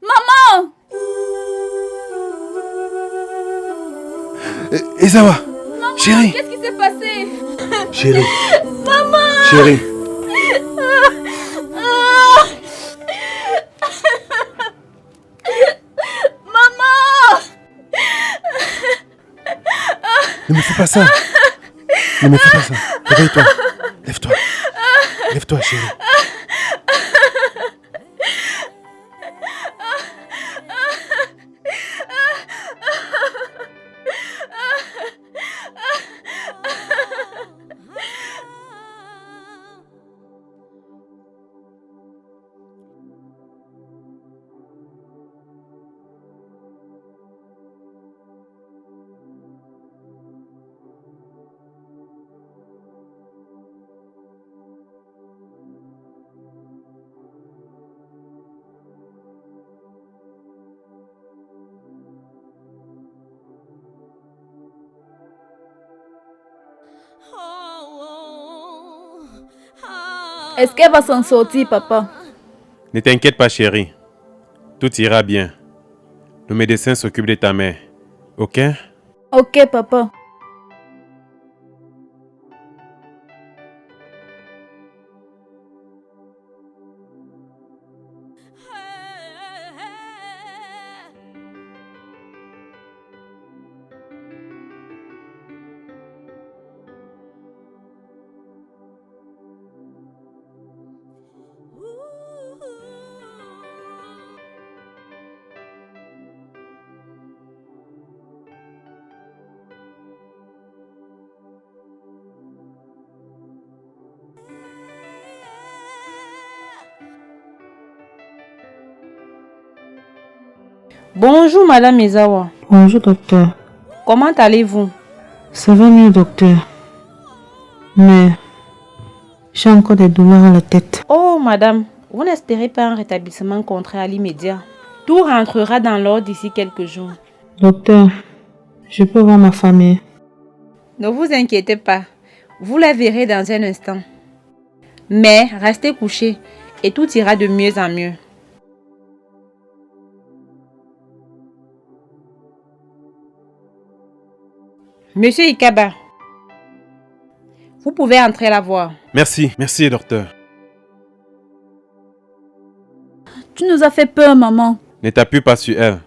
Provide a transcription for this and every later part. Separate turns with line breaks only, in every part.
Maman!
Ezawa!
Maman,
Chérie!
qu'est-ce qui s'est passé?
Chérie!
Maman!
Chérie!
Maman!
Ne me fais pas ça! Ne me fais pas ça! Réveille-toi! Lève-toi! Lève-toi, chérie!
Est-ce qu'elle va s'en sortir, papa?
Ne t'inquiète pas, chérie. Tout ira bien. Le médecin s'occupe de ta mère. Ok?
Ok, papa.
Bonjour Madame Ezawa.
Bonjour docteur.
Comment allez-vous?
Ça va mieux docteur. Mais j'ai encore des douleurs à la tête.
Oh Madame, vous n'espérez pas un rétablissement contraire à l'immédiat. Tout rentrera dans l'ordre d'ici quelques jours.
Docteur, je peux voir ma famille.
Ne vous inquiétez pas, vous la verrez dans un instant. Mais restez couché et tout ira de mieux en mieux. Monsieur Ikaba, vous pouvez entrer la voir.
Merci, merci, docteur.
Tu nous as fait peur, maman.
Ne t'appuie pas sur elle.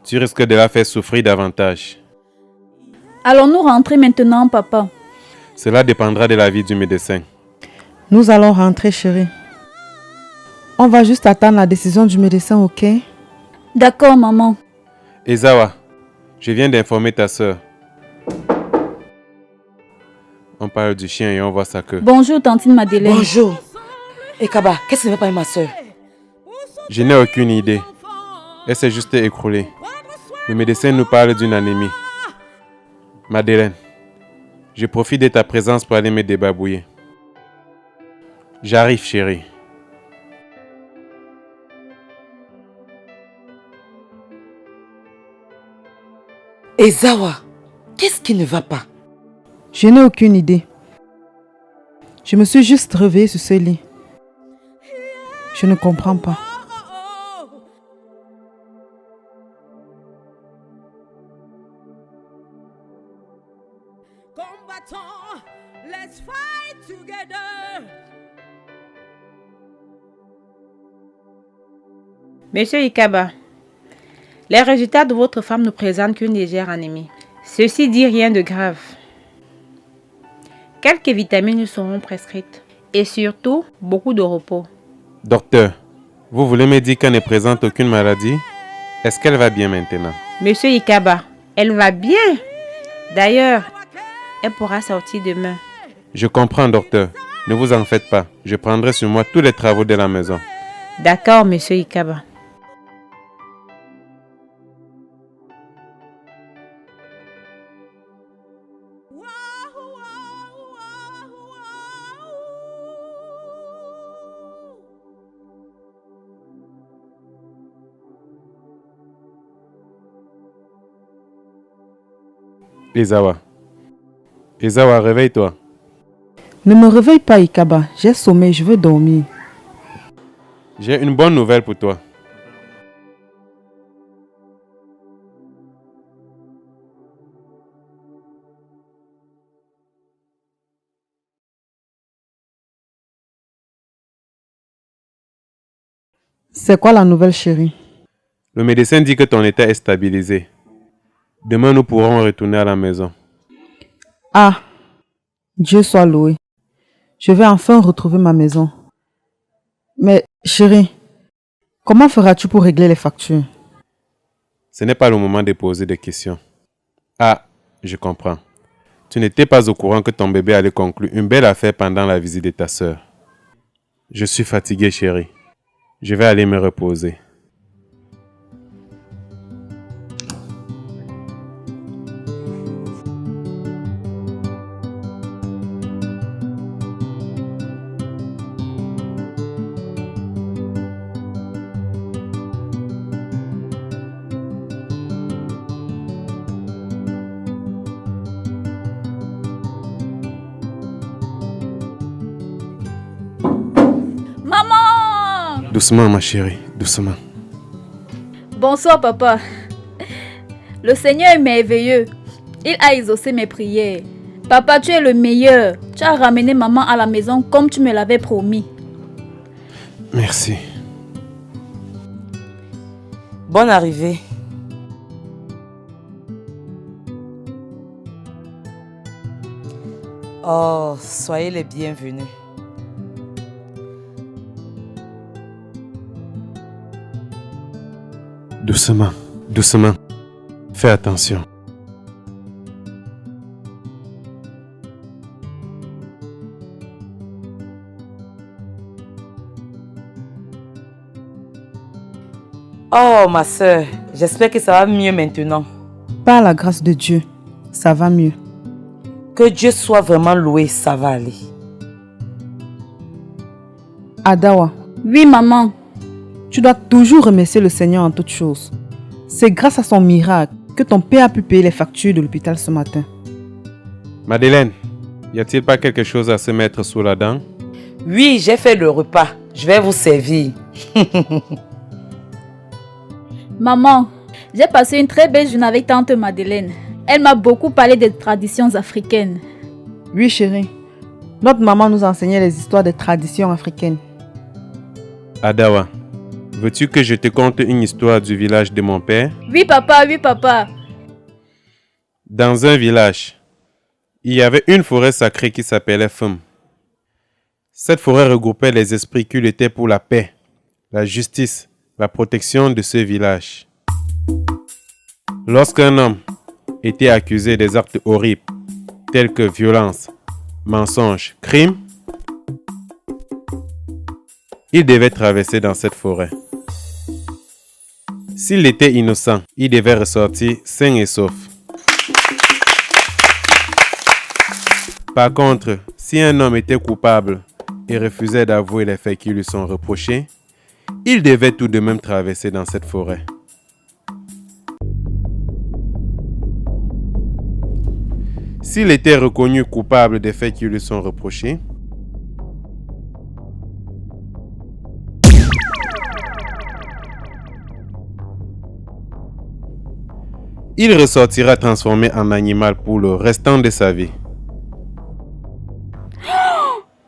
Tu risques de la faire souffrir davantage.
Allons-nous rentrer maintenant, papa?
Cela dépendra de l'avis du médecin.
Nous allons rentrer chérie. On va juste attendre la décision du médecin, ok?
D'accord, maman.
Ezawa, je viens d'informer ta sœur. On parle du chien et on voit sa queue.
Bonjour, tantine Madeleine.
Bonjour. Ekaba, qu'est-ce qui ne va pas avec ma soeur?
Je n'ai aucune idée. Elle s'est juste écroulée. Le médecin nous parle d'une anémie. Madeleine, je profite de ta présence pour aller me débarbouiller. J'arrive, chérie.
Ezawa, qu'est-ce qui ne va pas?
Je n'ai aucune idée. Je me suis juste réveillée sur ce lit. Je ne comprends pas.
Combattants, let's fight together.
Monsieur Ikaba, les résultats de votre femme ne présentent qu'une légère anémie. Ceci dit rien de grave. Quelques vitamines lui seront prescrites et surtout beaucoup de repos.
Docteur, vous voulez me dire qu'elle ne présente aucune maladie? Est-ce qu'elle va bien maintenant?
Monsieur Ikaba, elle va bien. D'ailleurs, elle pourra sortir demain.
Je comprends, docteur. Ne vous en faites pas. Je prendrai sur moi tous les travaux de la maison.
D'accord, monsieur Ikaba.
Ezawa. Ezawa, réveille-toi.
Ne me réveille pas Ikaba. J'ai sommeil, je veux dormir.
J'ai une bonne nouvelle pour toi.
C'est quoi la nouvelle, chérie?
Le médecin dit que ton état est stabilisé. Demain, nous pourrons retourner à la maison.
Ah, Dieu soit loué. Je vais enfin retrouver ma maison. Mais chérie, comment feras-tu pour régler les factures?
Ce n'est pas le moment de poser des questions. Ah, je comprends. Tu n'étais pas au courant que ton bébé allait conclure une belle affaire pendant la visite de ta sœur. Je suis fatigué, chérie. Je vais aller me reposer.
Maman!
Doucement, ma chérie, doucement.
Bonsoir, papa. Le Seigneur est merveilleux. Il a exaucé mes prières. Papa, tu es le meilleur. Tu as ramené maman à la maison comme tu me l'avais promis.
Merci.
Bonne arrivée. Oh, soyez les bienvenus.
Doucement, doucement. Fais attention.
Oh, ma sœur, j'espère que ça va mieux maintenant.
Par la grâce de Dieu, ça va mieux.
Que Dieu soit vraiment loué, ça va aller.
Adawa,
Oui, maman.
tu dois toujours remercier le Seigneur en toutes choses. C'est grâce à son miracle que ton père a pu payer les factures de l'hôpital ce matin.
Madeleine, y a-t-il pas quelque chose à se mettre sous la dent?
Oui, j'ai fait le repas. Je vais vous servir.
Maman, j'ai passé une très belle journée avec tante Madeleine. Elle m'a beaucoup parlé des traditions africaines.
Oui, chérie. Notre maman nous enseignait les histoires des traditions africaines.
Adawa, veux-tu que je te conte une histoire du village de mon père?
Oui, papa, oui, papa.
Dans un village, il y avait une forêt sacrée qui s'appelait Fum. Cette forêt regroupait les esprits qui luttaient pour la paix, la justice, la protection de ce village. Lorsqu'un homme était accusé des actes horribles, tels que violence, mensonge, crime, il devait traverser dans cette forêt. S'il était innocent, il devait ressortir sain et sauf. Par contre, si un homme était coupable et refusait d'avouer les faits qui lui sont reprochés, il devait tout de même traverser dans cette forêt. S'il était reconnu coupable des faits qui lui sont reprochés, il ressortira transformé en animal pour le restant de sa vie.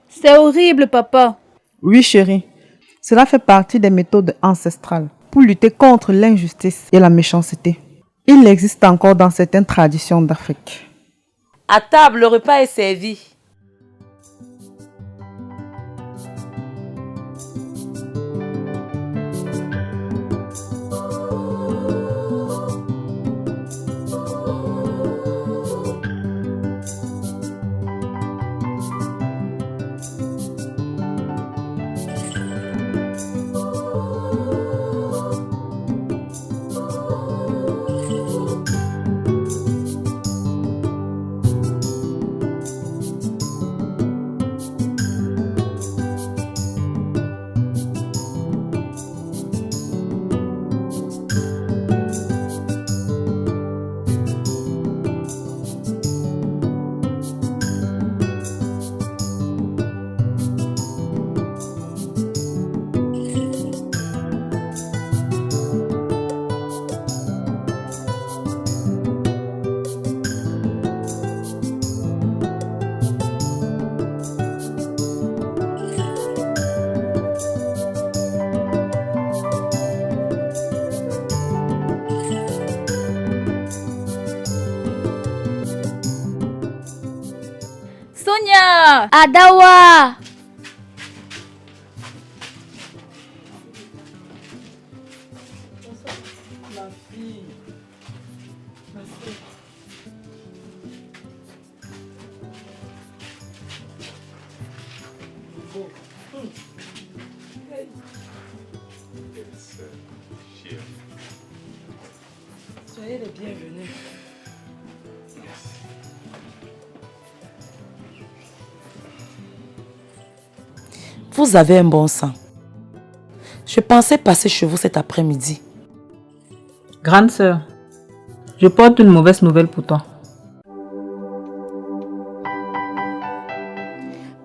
C'est horrible, papa.
Oui, chérie. Cela fait partie des méthodes ancestrales pour lutter contre l'injustice et la méchanceté. Il existe encore dans certaines traditions d'Afrique.
À table, le repas est servi.
Adawa! Adawa!
Soyez les bienvenus. Vous avez un bon sang. Je pensais passer chez vous cet après-midi.
Grande sœur, je porte une mauvaise nouvelle pour toi.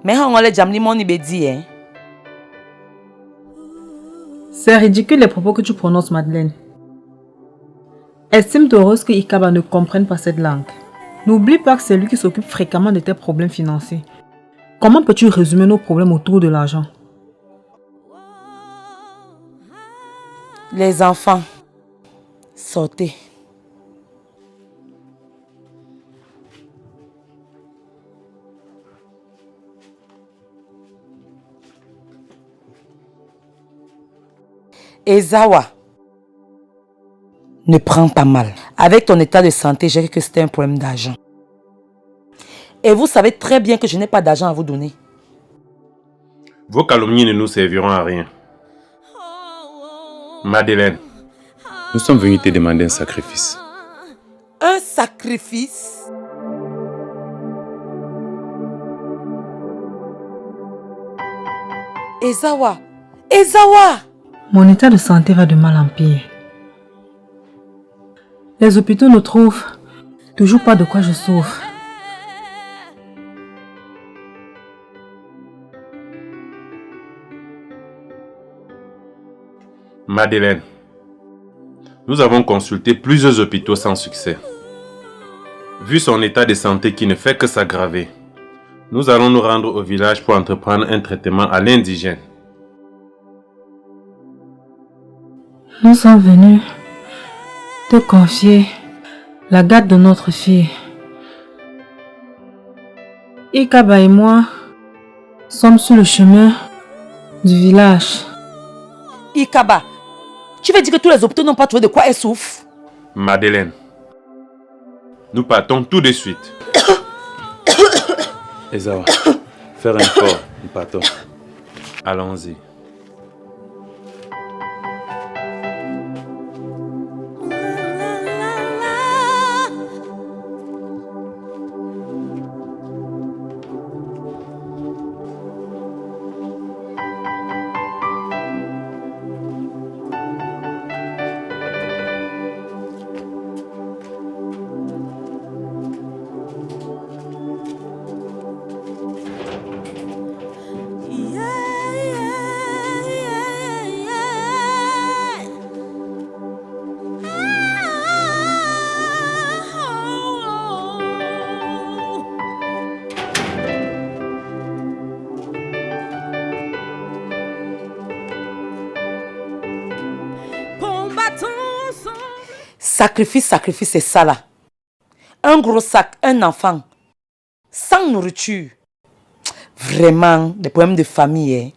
Mais on a jamli mon ibedi, hein?
C'est ridicule les propos que tu prononces, Madeleine. Estime-toi heureuse que Ikaba ne comprenne pas cette langue. N'oublie pas que c'est lui qui s'occupe fréquemment de tes problèmes financiers. Comment peux-tu résumer nos problèmes autour de l'argent?
Les enfants, sortez. Ezawa, ne prends pas mal. Avec ton état de santé, j'ai cru que c'était un problème d'argent. Et vous savez très bien que je n'ai pas d'argent à vous donner.
Vos calomnies ne nous serviront à rien. Madeleine, nous sommes venus te demander un sacrifice.
Un sacrifice? Ezawa! Ezawa!
Mon état de santé va de mal en pire. Les hôpitaux ne trouvent toujours pas de quoi je souffre.
Madeleine, nous avons consulté plusieurs hôpitaux sans succès. Vu son état de santé qui ne fait que s'aggraver, nous allons nous rendre au village pour entreprendre un traitement à l'indigène.
Nous sommes venus te confier la garde de notre fille. Ikaba et moi sommes sur le chemin du village.
Ikaba, tu veux dire que tous les hôpitaux n'ont pas trouvé de quoi elle souffre?
Madeleine, nous partons tout de suite. Ezawa, faire un effort, nous partons. Allons-y.
Sacrifice, sacrifice, c'est ça là. Un gros sac, un enfant, sans nourriture. Vraiment, des problèmes de famille, hein.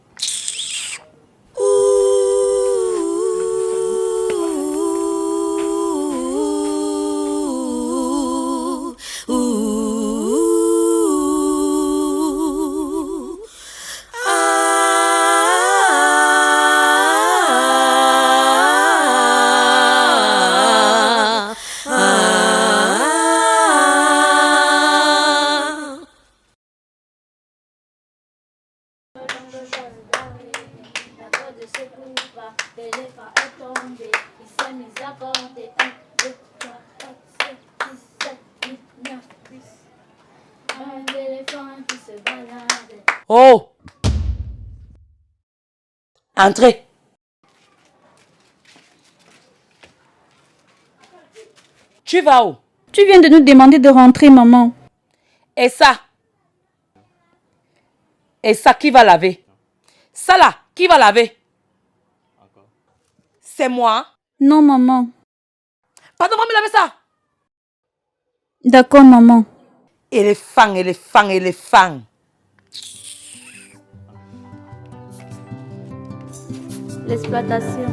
Oh! Entrez! Tu vas où?
Tu viens de nous demander de rentrer, maman.
Et ça? Et ça, qui va laver? Ça là, qui va laver? C'est moi?
Non, maman.
Pardon, va me laver ça!
D'accord, maman.
Éléphant, éléphant, éléphant.
l'exploitation,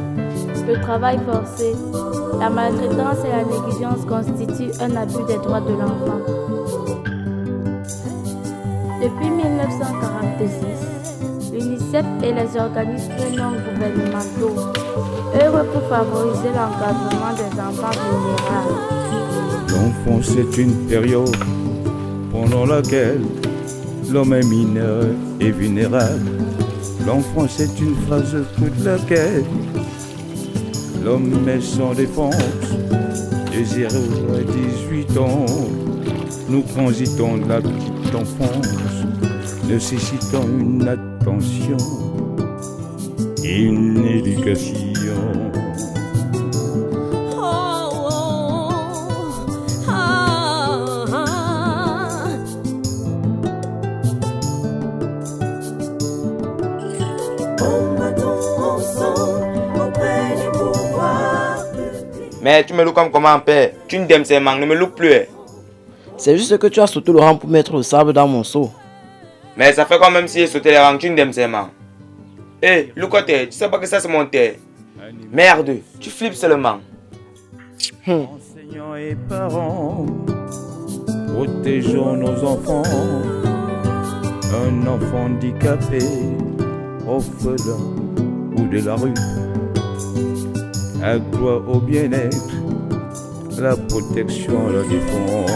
le travail forcé, la maltraitance et la négligence constituent un abus des droits de l'enfant. Depuis 1946, l'UNICEF et les organismes non gouvernementaux œuvrent pour favoriser l'encadrement des enfants vulnérables.
L'enfance est une période pendant laquelle l'homme est mineur et vulnérable. L'enfance est une phase toute laquelle l'homme est sans défense. De 0 à 18 ans, nous transitons de la petite enfance, nécessitant une attention et une éducation.
Mais tu me loues comme comment, père? Tu ne t'aimes seulement, ne me loue plus.
C'est juste que tu as sauté le rang pour mettre le sable dans mon seau.
Mais ça fait quand même si j'ai sauté les rangs, tu ne t'aimes seulement. Hé, Loukoté, tu sais pas que ça c'est mon terre. Merde, tu flippes seulement.
Enseignants et parents, protégeons nos enfants. Un enfant handicapé, orphelin ou de la rue, a droit au bien-être, la protection, la défense.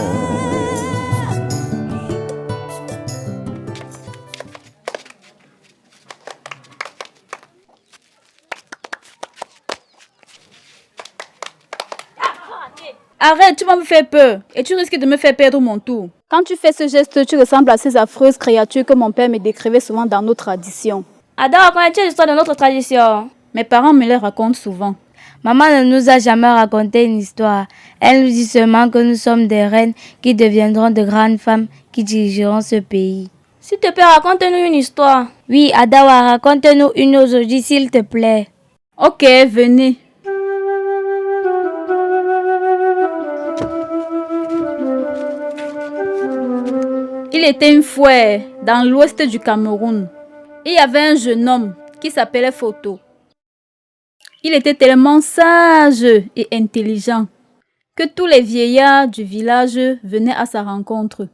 Arrête, tu vas me faire peur et tu risques de me faire perdre mon tour. Quand tu fais ce geste, tu ressembles à ces affreuses créatures que mon père me décrivait souvent dans nos traditions.
Ada, connais-tu l'histoire de notre tradition?
Mes parents me les racontent souvent.
Maman ne nous a jamais raconté une histoire. Elle nous dit seulement que nous sommes des reines qui deviendront de grandes femmes qui dirigeront ce pays.
S'il te plaît, raconte-nous une histoire.
Oui, Adawa, raconte-nous une aujourd'hui, s'il te plaît.
Ok, venez. Il était une fois dans l'ouest du Cameroun. Il y avait un jeune homme qui s'appelait Photo. Il était tellement sage et intelligent que tous les vieillards du village venaient à sa rencontre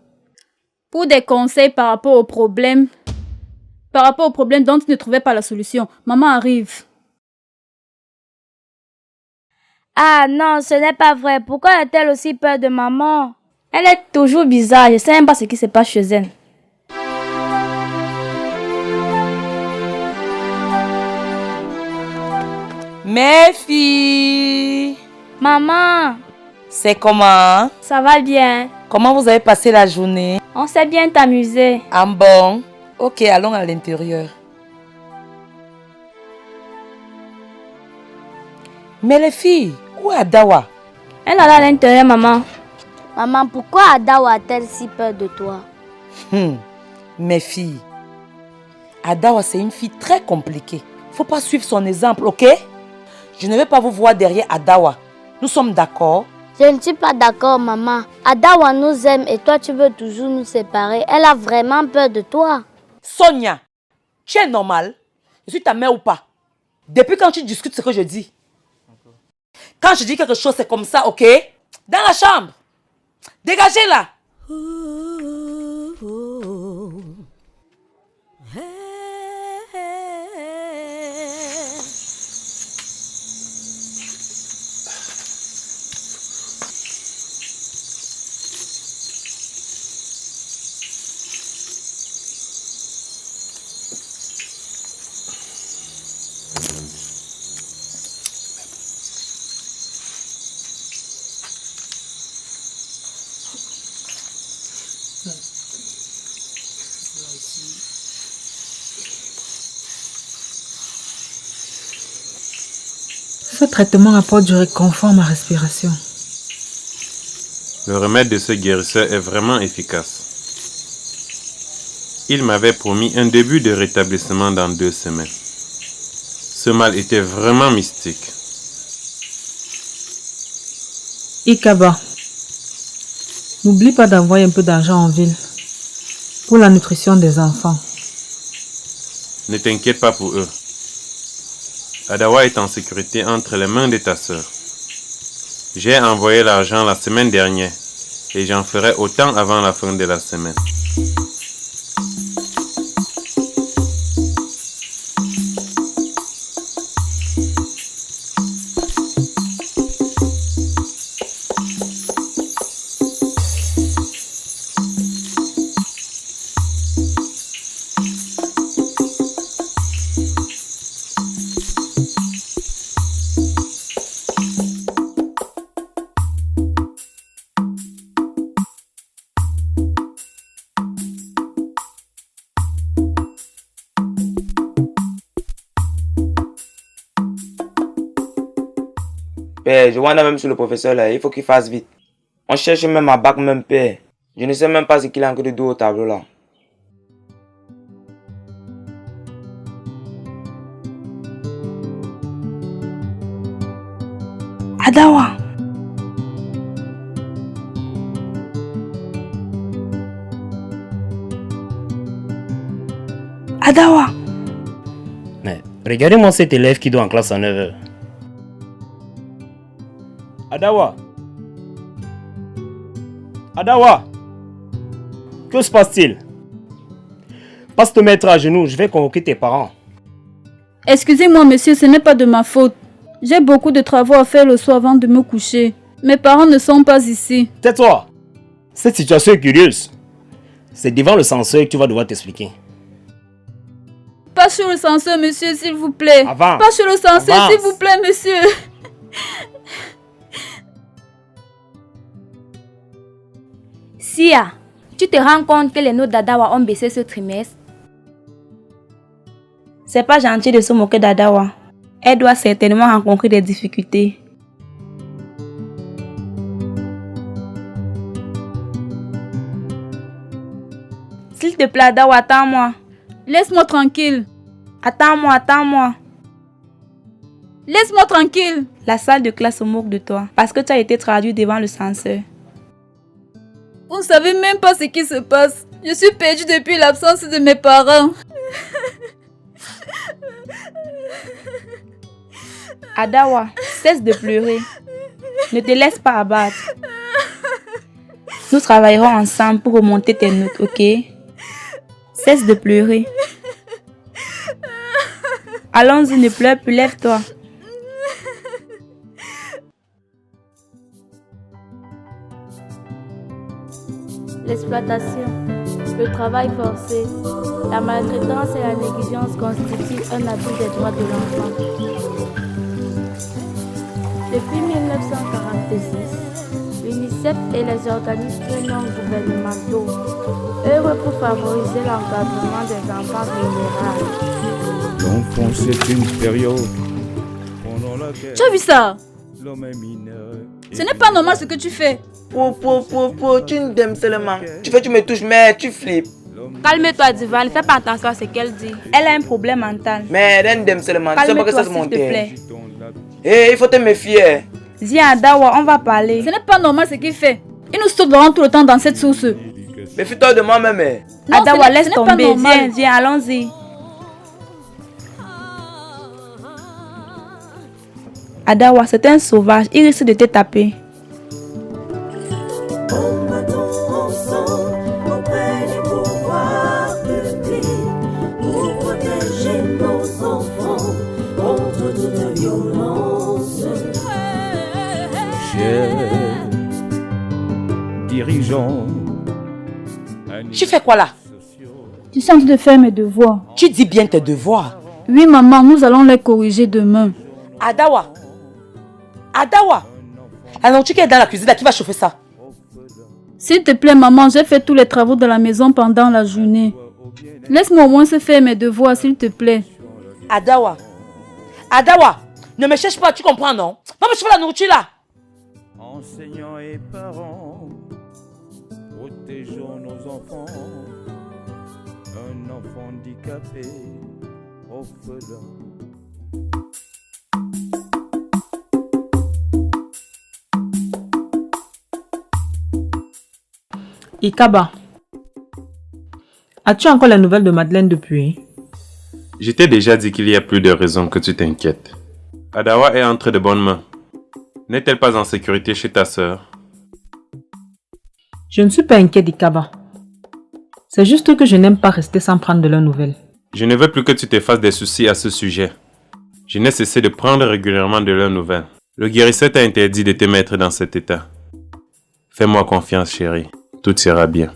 pour des conseils par rapport aux problèmes dont ils ne trouvaient pas la solution. Maman arrive.
Ah non, ce n'est pas vrai. Pourquoi a-t-elle aussi peur de maman?
Elle est toujours bizarre. Je ne sais même pas ce qui se passe chez elle.
Mes filles,
Maman,
c'est comment?
ça va bien.
Comment vous avez passé la journée?
On s'est bien amusé.
Ah bon? Ok, allons à l'intérieur. Mais les filles, où est Adawa?
Elle est à l'intérieur, maman.
Maman, pourquoi Adawa a-t-elle si peur de toi?
Mes filles, Adawa c'est une fille très compliquée. Faut pas suivre son exemple, ok? Je ne vais pas vous voir derrière Adawa. Nous sommes d'accord?
Je ne suis pas d'accord, maman. Adawa nous aime et toi tu veux toujours nous séparer. Elle a vraiment peur de toi.
Sonia, tu es normal? Je suis ta mère ou pas? Depuis quand tu discutes ce que je dis? Quand je dis quelque chose, c'est comme ça, ok? Dans la chambre. Dégagez là.
Ce traitement apporte du réconfort à ma respiration.
Le remède de ce guérisseur est vraiment efficace. Il m'avait promis un début de rétablissement dans 2 semaines. Ce mal était vraiment mystique.
Ikaba, n'oublie pas d'envoyer un peu d'argent en ville pour la nutrition des enfants.
Ne t'inquiète pas pour eux. Adawa est en sécurité entre les mains de ta sœur. J'ai envoyé l'argent la semaine dernière et j'en ferai autant avant la fin de la semaine.
Père, je vois même sur le professeur là, il faut qu'il fasse vite. On cherche même à bac même père. Je ne sais même pas ce qu'il a encore de dos au tableau là.
Adawa. Adawa.
Mais regardez-moi cet élève qui doit en classe à 9h. Adawa. Adawa. Que se passe-t-il? Passe te mettre à genoux, je vais convoquer tes parents.
Excusez-moi, monsieur, ce n'est pas de ma faute. J'ai beaucoup de travaux à faire le soir avant de me coucher. Mes parents ne sont pas ici.
Tais-toi. Cette situation est curieuse. C'est devant le censeur que tu vas devoir t'expliquer.
Pas sur le censeur, monsieur, s'il vous plaît.
Avance.
Pas sur le censeur,
Avance.
s'il vous plaît, monsieur.
Sia, tu te rends compte que les notes d'Adawa ont baissé ce trimestre?
C'est pas gentil de se moquer d'Adawa. Elle doit certainement rencontrer des difficultés. S'il te plaît, Adawa, attends-moi.
Laisse-moi tranquille.
Attends-moi.
Laisse-moi tranquille.
La salle de classe se moque de toi parce que tu as été traduit devant le censeur.
Vous ne savez même pas ce qui se passe. Je suis perdue depuis l'absence de mes parents.
Adawa, cesse de pleurer. Ne te laisse pas abattre. Nous travaillerons ensemble pour remonter tes notes, ok? Cesse de pleurer. Allons-y, ne pleure plus, lève-toi.
L'exploitation, le travail forcé, la maltraitance et la négligence constituent un abus des droits de l'enfant. Depuis 1946, l'UNICEF et les organismes non gouvernementaux œuvrent pour favoriser l'encadrement des enfants vulnérables.
L'enfance c'est une période pendant laquelle
Tu as vu ça?
l'homme est mineur.
Ce n'est pas normal ce que tu fais.
Tu ne t'aimes seulement. Tu me touches, mais tu flippes.
Calme-toi, Diva, ne fais pas attention à ce qu'elle dit. Elle a un problème mental.
Mais elle t'aime seulement. Tu sais pas que ça se
Calme-toi, s'il te
monte.
plaît.
Eh, il faut te méfier.
Viens, Adawa, on va parler.
Ce n'est pas normal ce qu'il fait. Il nous saute tout le temps dans cette source.
Méfie-toi de moi-même.
Non,
Adawa,
ce
laisse
n'est pas
tomber.
normal.
Viens, allons-y. Adawa, c'est un sauvage. Il risque de te taper.
Dirigeant.
Tu fais quoi là?
Tu es en train de faire mes devoirs.
Tu dis bien tes devoirs.
Oui, maman, nous allons les corriger demain.
Adawa. La nourriture qui est dans la cuisine, là, qui va chauffer ça?
S'il te plaît, maman, j'ai fait tous les travaux de la maison pendant la journée. Laisse-moi au moins se faire mes devoirs, s'il te plaît.
Adawa, ne me cherche pas, tu comprends, non? Va me chauffer la nourriture là.
Enseignants et parents, protégeons nos enfants. Un enfant handicapé, orphelin.
Ikaba, as-tu encore les nouvelles de Madeleine depuis?
Je t'ai déjà dit qu'il y a plus de raisons que tu t'inquiètes. Adawa est entre de bonnes mains. N'est-elle pas en sécurité chez ta sœur?
Je ne suis pas inquiet d'Ikaba. C'est juste que je n'aime pas rester sans prendre de leurs nouvelles.
Je ne veux plus que tu te fasses des soucis à ce sujet. Je n'ai cessé de prendre régulièrement de leurs nouvelles. Le guérisseur t'a interdit de te mettre dans cet état. Fais-moi confiance, chérie. Tout ira bien.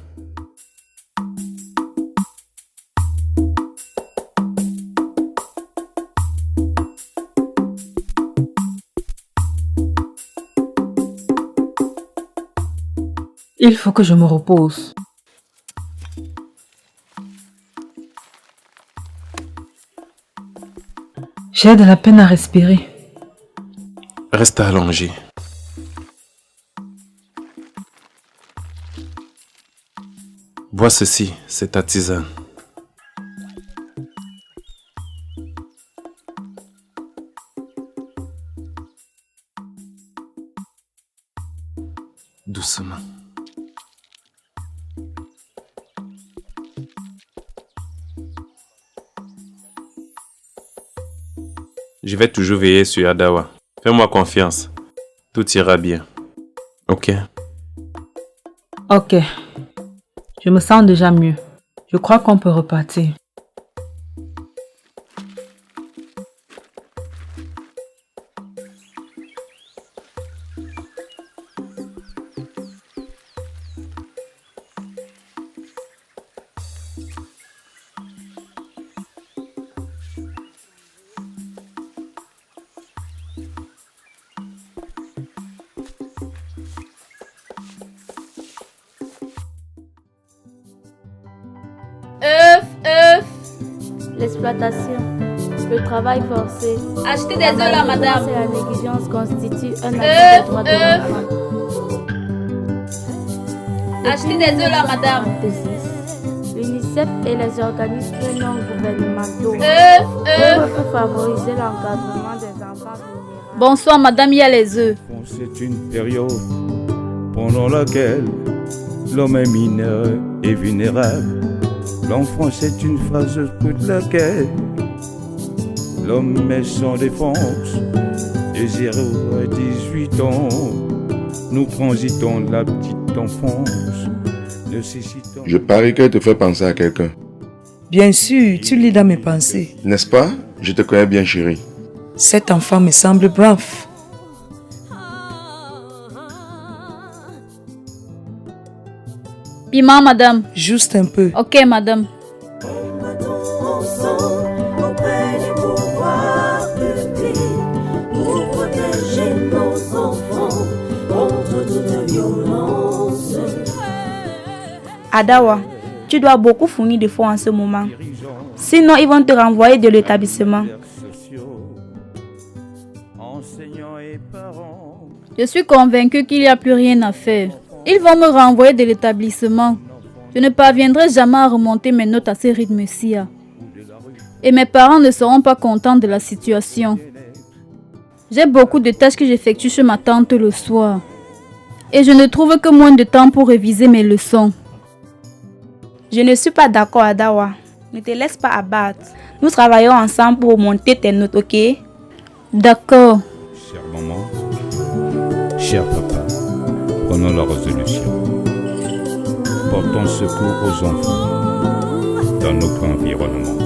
Il faut que je me repose. J'ai de la peine à respirer.
Reste allongé. Bois ceci, c'est ta tisane. Doucement. Je vais toujours veiller sur Adawa. Fais-moi confiance. Tout ira bien. Ok?
Ok. Je me sens déjà mieux. Je crois qu'on peut repartir.
L'exploitation, le travail forcé.
Achetez des œufs là, madame.
Et la négligence constituent un abus des droits de l'enfant.
Achetez des œufs là, madame.
L'UNICEF et les organismes non gouvernementaux œuvrent pour favoriser l'encadrement des enfants vulnérables.
Bonsoir, madame, il y a les œufs.
C'est une période pendant laquelle l'homme est mineur et vulnérable. L'enfance est une phase pour laquelle l'homme est sans défense. De 0 à 18 ans, nous transitons la petite enfance. Nécessitant...
Je parie qu'elle te fait penser à quelqu'un.
Bien sûr, tu lis dans mes pensées.
N'est-ce pas? Je te connais bien, chérie.
Cet enfant me semble brave.
Piment, madame.
Juste un peu.
Ok, madame.
Adawa, tu dois beaucoup fournir d'efforts en ce moment. Sinon, ils vont te renvoyer de l'établissement.
Je suis convaincue qu'il n'y a plus rien à faire. Ils vont me renvoyer de l'établissement. Je ne parviendrai jamais à remonter mes notes à ce rythme-ci. Et mes parents ne seront pas contents de la situation. J'ai beaucoup de tâches que j'effectue chez ma tante le soir. Et je ne trouve que moins de temps pour réviser mes leçons.
Je ne suis pas d'accord, Adawa. Ne te laisse pas abattre. Nous travaillons ensemble pour remonter tes notes, ok?
D'accord.
Chère maman, cher papa, prenons la résolution. Portons secours aux enfants dans notre environnement.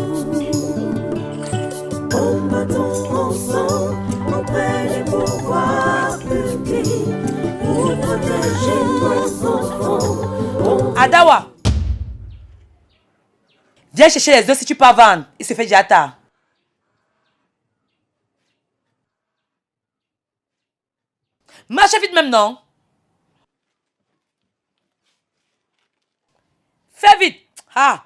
Combattons ensemble auprès des pouvoirs publics pour protéger nos enfants.
Adawa! Viens chercher les œufs si tu peux vendre. Il se fait déjà tard. Marche vite même, non? Fais vite! Ah!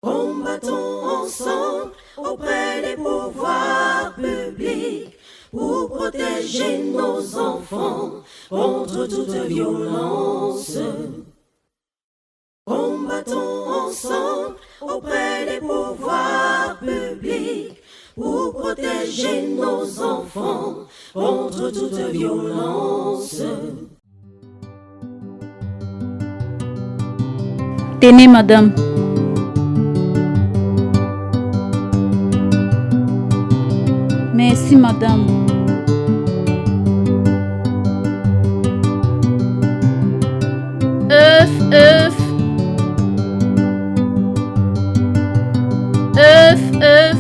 Combattons ensemble auprès des pouvoirs publics pour protéger nos enfants contre toute violence. Combattons ensemble auprès des pouvoirs publics pour protéger nos enfants contre toute violence.
Tenez, madame. Merci, madame. Œuf, œuf. Œuf, œuf.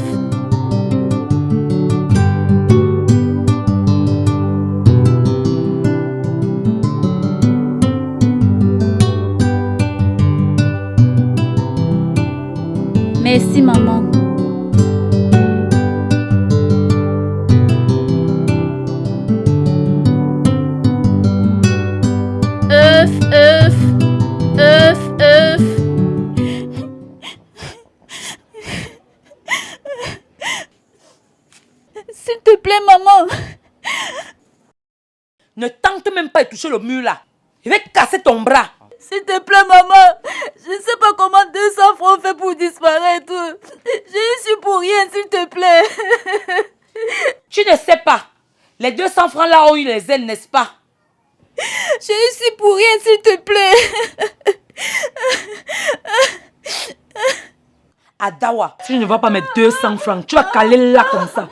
Merci, maman. Œuf, œuf, œuf, œuf. S'il te plaît, maman.
Ne tente même pas de toucher le mur là. Je vais casser ton bras.
S'il te plaît, maman. Je ne sais pas comment 200 francs fait pour disparaître. J'ai su pour rien, s'il te plaît.
Tu ne sais pas. Les 200 francs là ont eu les ailes, n'est-ce pas?
J'ai ici pour rien, s'il te plaît.
Adawa, si je ne vois pas mes 200 francs, tu vas caler là comme ça.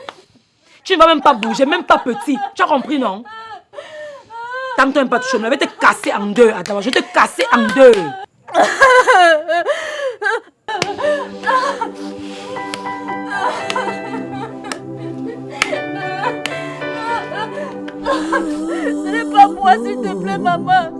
Tu ne vas même pas bouger, même pas petit. Tu as compris, non? Tant que tu n'aimes pas toucher, je vais te casser en deux, Adawa. Je vais te casser en deux.
Ce n'est pas moi, s'il te plaît, maman.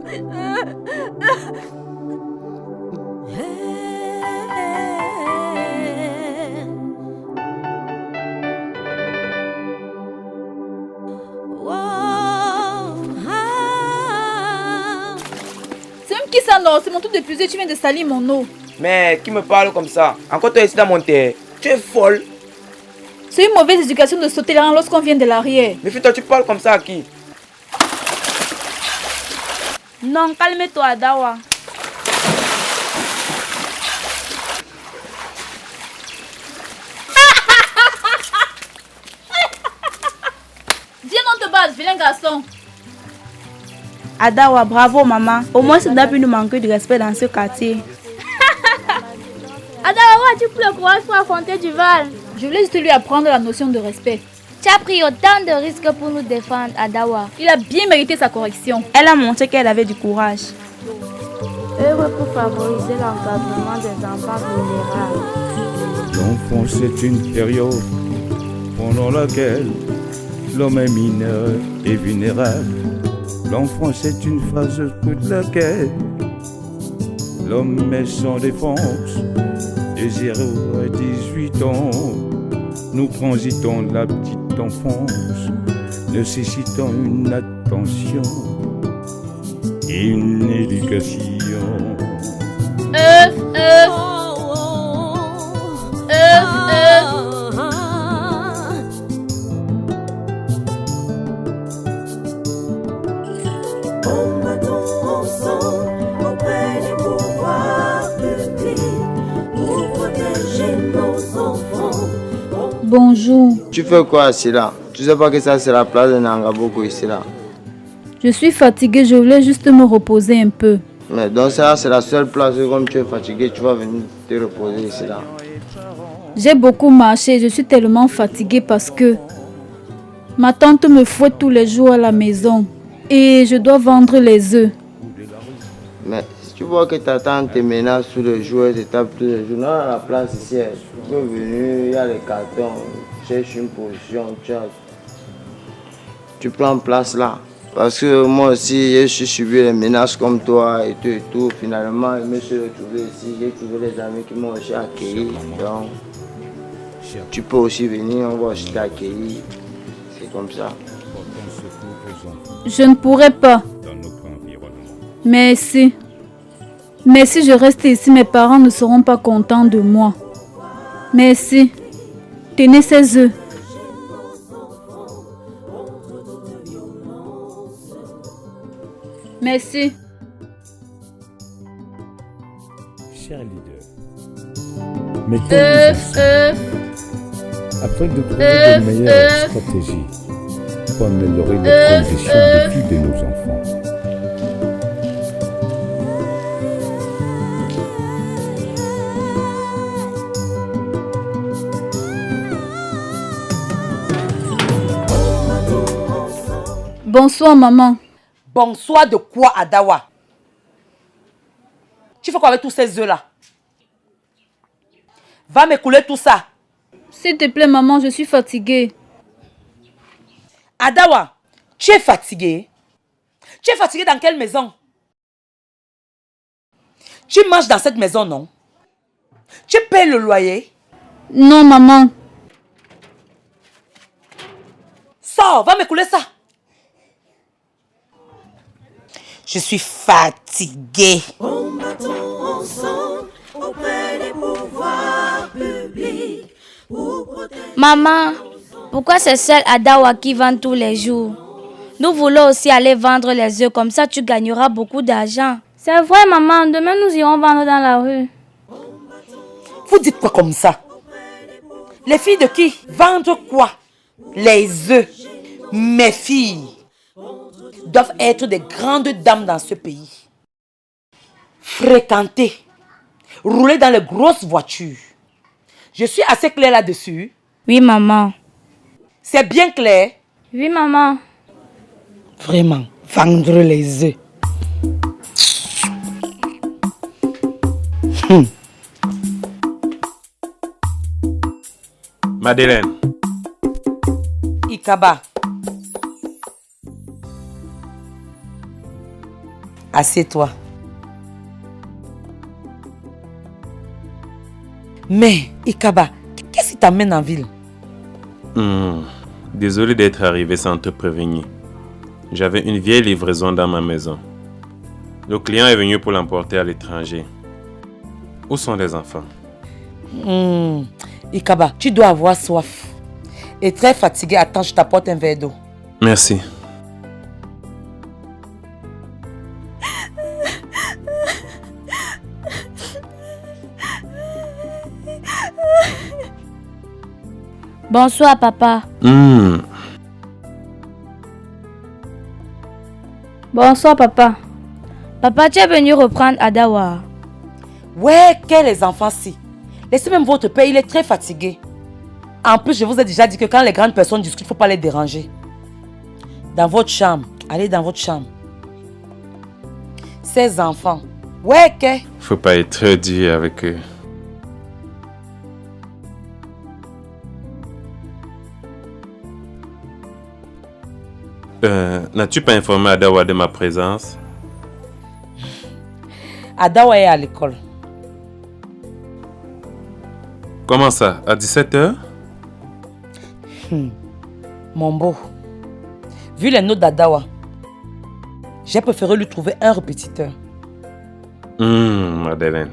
C'est même qui ça, non? C'est mon tour d'épuiser, tu viens de salir mon eau.
Mais qui me parle comme ça? Encore toi ici dans mon terre. Tu es folle.
C'est une mauvaise éducation de sauter là lorsqu'on vient de l'arrière.
Mais toi, tu parles comme ça à qui?
Non, calme-toi, Adawa.
Viens, on te base, vilain garçon.
Adawa, bravo, maman. Au moins, ça n'a plus nous manquer de respect dans ce quartier.
Adawa, tu prends le courage pour affronter Duval.
Je voulais juste lui apprendre la notion de respect.
Tu as pris autant de risques pour nous défendre, Adawa.
Il a bien mérité sa correction.
Elle a montré qu'elle avait du courage.
Heureux pour favoriser l'encadrement des enfants vulnérables.
L'enfance est une période pendant laquelle l'homme est mineur et vulnérable. L'enfance est une phase pour laquelle l'homme est sans défense. De 0 à 18 ans, nous transitons la petite enfance, nécessitant une attention et une éducation.
Œuf, œuf. Œuf, œuf.
Combattons ensemble auprès des pouvoirs publics pour protéger nos enfants.
Bonjour.
Tu fais quoi ici là? Tu sais pas que ça c'est la place de Nangaboko ici là?
Je suis fatiguée, je voulais juste me reposer un peu.
Mais donc ça c'est la seule place où comme tu es fatigué, tu vas venir te reposer ici là.
J'ai beaucoup marché, je suis tellement fatiguée parce que ma tante me fouette tous les jours à la maison et je dois vendre les œufs.
Mais si tu vois que ta tante te menace sous le jour, elle te tape tous les jours, dans la place ici, tu peux venir, il y a les cartons, cherche une position, tu prends place là. Parce que moi aussi, je suis subi les menaces comme toi et tout. Finalement, je me suis retrouvé ici, j'ai trouvé des amis qui m'ont aussi accueilli. Donc, tu peux aussi venir, on va aussi t'accueillir. C'est comme ça.
Je ne pourrais pas. Mais si je reste ici, mes parents ne seront pas contents de moi. Merci. Tenez ces œufs. Merci.
Cher leader, mettons
Œuf, œuf.
afin de trouver de meilleures stratégies pour améliorer les conditions de vie de nos enfants.
Bonsoir, maman.
Bonsoir de quoi, Adawa? Tu fais quoi avec tous ces œufs-là? Va m'écouler tout ça.
S'il te plaît, maman, je suis fatiguée.
Adawa, tu es fatiguée? Tu es fatiguée dans quelle maison? Tu manges dans cette maison, non? Tu payes le loyer?
Non, maman.
Sors, va m'écouler ça. Je suis fatiguée.
Combattons ensemble auprès des pouvoirs publics pour protéger.
Maman, pourquoi c'est seul Adawa qui vend tous les jours? Nous voulons aussi aller vendre les œufs, comme ça tu gagneras beaucoup d'argent.
C'est vrai, maman. Demain, nous irons vendre dans la rue.
Vous dites quoi comme ça? Les filles de qui? Vendre quoi? Les œufs. Mes filles doivent être des grandes dames dans ce pays. Fréquenter. Rouler dans les grosses voitures. Je suis assez claire là-dessus?
Oui, maman.
C'est bien clair?
Oui, maman.
Vraiment, vendre les œufs.
Madeleine.
Ikaba. Assieds-toi. Mais, Ikaba, qu'est-ce qui t'amène en ville?
Désolé d'être arrivé sans te prévenir. J'avais une vieille livraison dans ma maison. Le client est venu pour l'emporter à l'étranger. Où sont les enfants?
Ikaba, tu dois avoir soif. Et très fatigué, attends, je t'apporte un verre d'eau.
Merci.
Bonsoir, papa.
Bonsoir, papa.
Papa, tu es venu reprendre Adawa.
Ouais, quels les enfants-ci. Laissez même votre père, il est très fatigué. En plus, je vous ai déjà dit que quand les grandes personnes discutent, il ne faut pas les déranger. Dans votre chambre. Allez dans votre chambre. Ces enfants. Ouais, qu'est?
Faut pas être trop dur avec eux. N'as-tu pas informé Adawa de ma présence?
Adawa est à l'école.
Comment ça? À 17h?
Mon beau, vu les notes d'Adawa, j'ai préféré lui trouver un répétiteur.
Madeleine,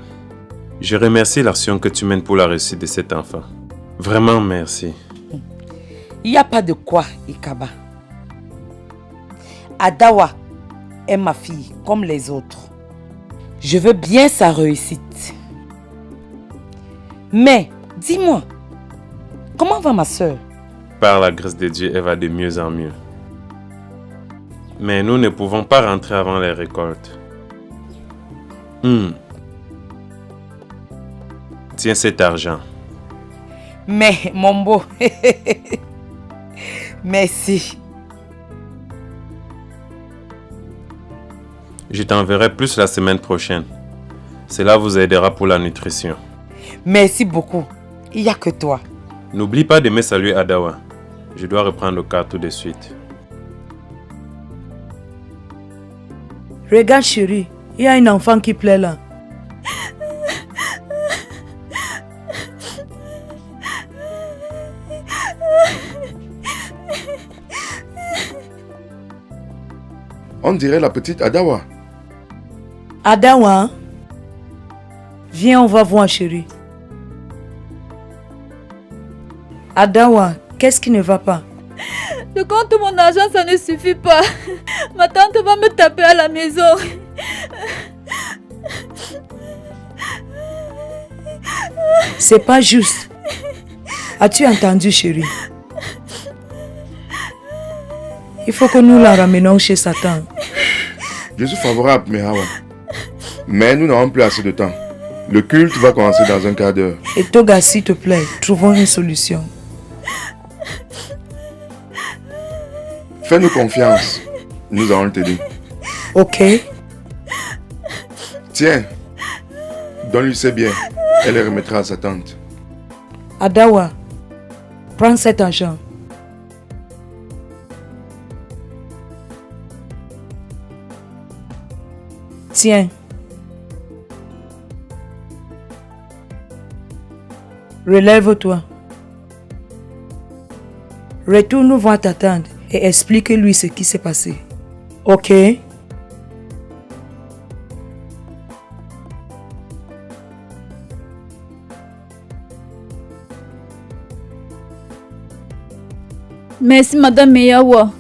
je remercie l'action que tu mènes pour la réussite de cet enfant. Vraiment merci.
Il n'y a pas de quoi, Ikaba. Adawa est ma fille comme les autres. Je veux bien sa réussite. Mais, dis-moi, comment va ma soeur?
Par la grâce de Dieu, elle va de mieux en mieux. Mais nous ne pouvons pas rentrer avant les récoltes. Tiens cet argent.
Mais, mon beau, merci.
Je t'enverrai plus la semaine prochaine. Cela vous aidera pour la nutrition.
Merci beaucoup. Il n'y a que toi.
N'oublie pas de me saluer Adawa. Je dois reprendre le car tout de suite.
Regarde chérie, il y a un enfant qui pleure là.
On dirait la petite Adawa.
Adawa, viens, on va voir chérie. Adawa, qu'est-ce qui ne va pas?
Je compte mon argent, ça ne suffit pas. Ma tante va me taper à la maison.
C'est pas juste. As-tu entendu, chérie? Il faut que nous la ramenions chez Satan.
Je suis favorable, Mehawa. Mais nous n'avons plus assez de temps. Le culte va commencer dans un quart d'heure.
Et Toga, s'il te plaît, trouvons une solution.
Fais-nous confiance. Nous allons t'aider.
Ok.
Tiens, donne-lui ses biens. Elle les remettra à sa tante.
Adawa, prends cet argent. Tiens. Relève-toi. Retourne voir ta tante et explique-lui ce qui s'est passé. Ok?
Merci, Madame Meyawa.